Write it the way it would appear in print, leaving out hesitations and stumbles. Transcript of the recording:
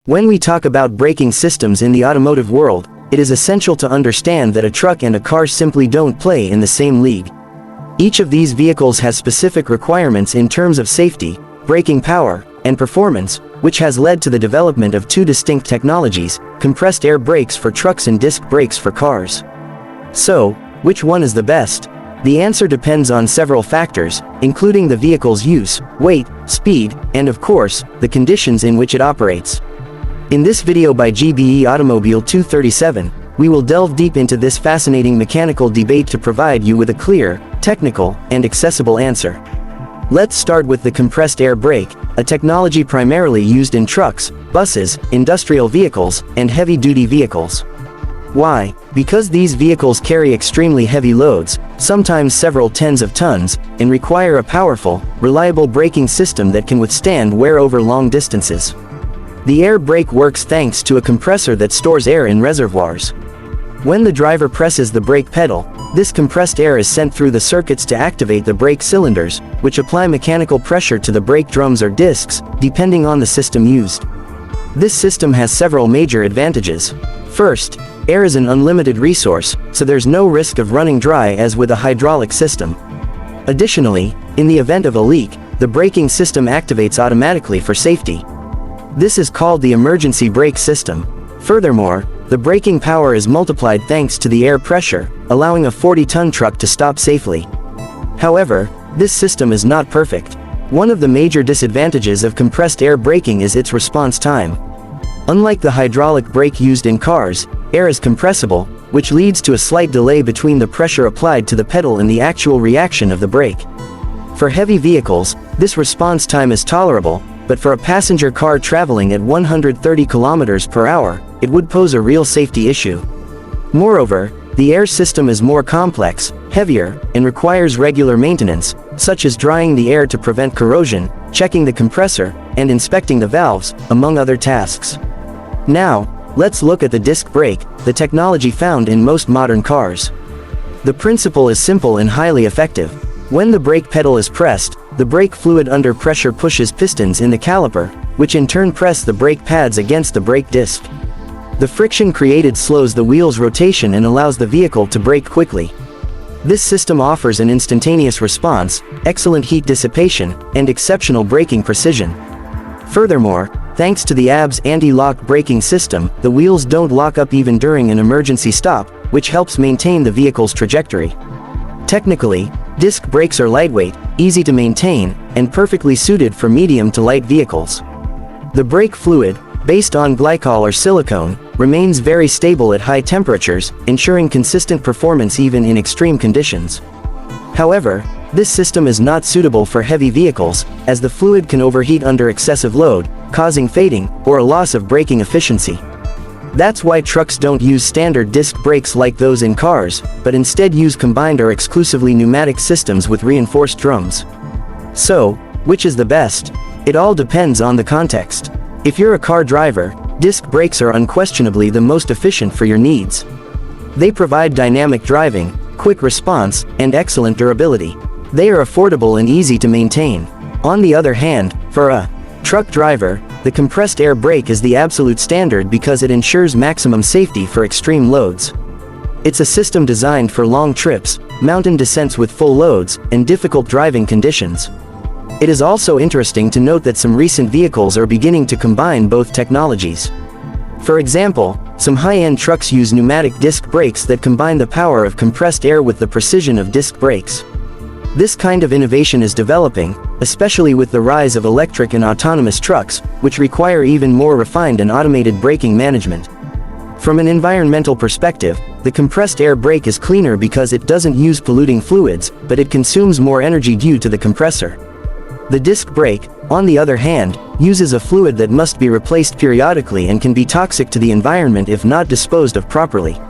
When we talk about braking systems in the automotive world, it is essential to understand that a truck and a car simply don't play in the same league. Each of these vehicles has specific requirements in terms of safety, braking power, and performance, which has led to the development of two distinct technologies: compressed air brakes for trucks and disc brakes for cars. So, which one is the best? The answer depends on several factors, including the vehicle's use, weight, speed, and of course, the conditions in which it operates. In this video by GBE Automobile 237, we will delve deep into this fascinating mechanical debate to provide you with a clear, technical, and accessible answer. Let's start with the compressed air brake, a technology primarily used in trucks, buses, industrial vehicles, and heavy-duty vehicles. Why? Because these vehicles carry extremely heavy loads, sometimes several tens of tons, and require a powerful, reliable braking system that can withstand wear over long distances. The air brake works thanks to a compressor that stores air in reservoirs. When the driver presses the brake pedal, this compressed air is sent through the circuits to activate the brake cylinders, which apply mechanical pressure to the brake drums or discs, depending on the system used. This system has several major advantages. First, air is an unlimited resource, so there's no risk of running dry as with a hydraulic system. Additionally, in the event of a leak, the braking system activates automatically for safety. This is called the emergency brake system. Furthermore, the braking power is multiplied thanks to the air pressure, allowing a 40-ton truck to stop safely. However, this system is not perfect. One of the major disadvantages of compressed air braking is its response time. Unlike the hydraulic brake used in cars, air is compressible, which leads to a slight delay between the pressure applied to the pedal and the actual reaction of the brake. For heavy vehicles, this response time is tolerable, but for a passenger car traveling at 130 km per hour, it would pose a real safety issue. Moreover, the air system is more complex, heavier, and requires regular maintenance, such as drying the air to prevent corrosion, checking the compressor, and inspecting the valves, among other tasks. Now, let's look at the disc brake, the technology found in most modern cars. The principle is simple and highly effective. When the brake pedal is pressed, the brake fluid under pressure pushes pistons in the caliper, which in turn press the brake pads against the brake disc. The friction created slows the wheel's rotation and allows the vehicle to brake quickly. This system offers an instantaneous response, excellent heat dissipation, and exceptional braking precision. Furthermore, thanks to the ABS anti-lock braking system, the wheels don't lock up even during an emergency stop, which helps maintain the vehicle's trajectory. Technically, disc brakes are lightweight, easy to maintain, and perfectly suited for medium to light vehicles. The brake fluid, based on glycol or silicone, remains very stable at high temperatures, ensuring consistent performance even in extreme conditions. However, this system is not suitable for heavy vehicles, as the fluid can overheat under excessive load, causing fading, or a loss of braking efficiency. That's why trucks don't use standard disc brakes like those in cars, but instead use combined or exclusively pneumatic systems with reinforced drums. So, which is the best? It all depends on the context. If you're a car driver, disc brakes are unquestionably the most efficient for your needs. They provide dynamic driving, quick response, and excellent durability. They are affordable and easy to maintain. On the other hand, for a truck driver, the compressed air brake is the absolute standard because it ensures maximum safety for extreme loads. It's a system designed for long trips, mountain descents with full loads, and difficult driving conditions. It is also interesting to note that some recent vehicles are beginning to combine both technologies. For example, some high-end trucks use pneumatic disc brakes that combine the power of compressed air with the precision of disc brakes. This kind of innovation is developing, especially with the rise of electric and autonomous trucks, which require even more refined and automated braking management. From an environmental perspective, the compressed air brake is cleaner because it doesn't use polluting fluids, but it consumes more energy due to the compressor. The disc brake, on the other hand, uses a fluid that must be replaced periodically and can be toxic to the environment if not disposed of properly.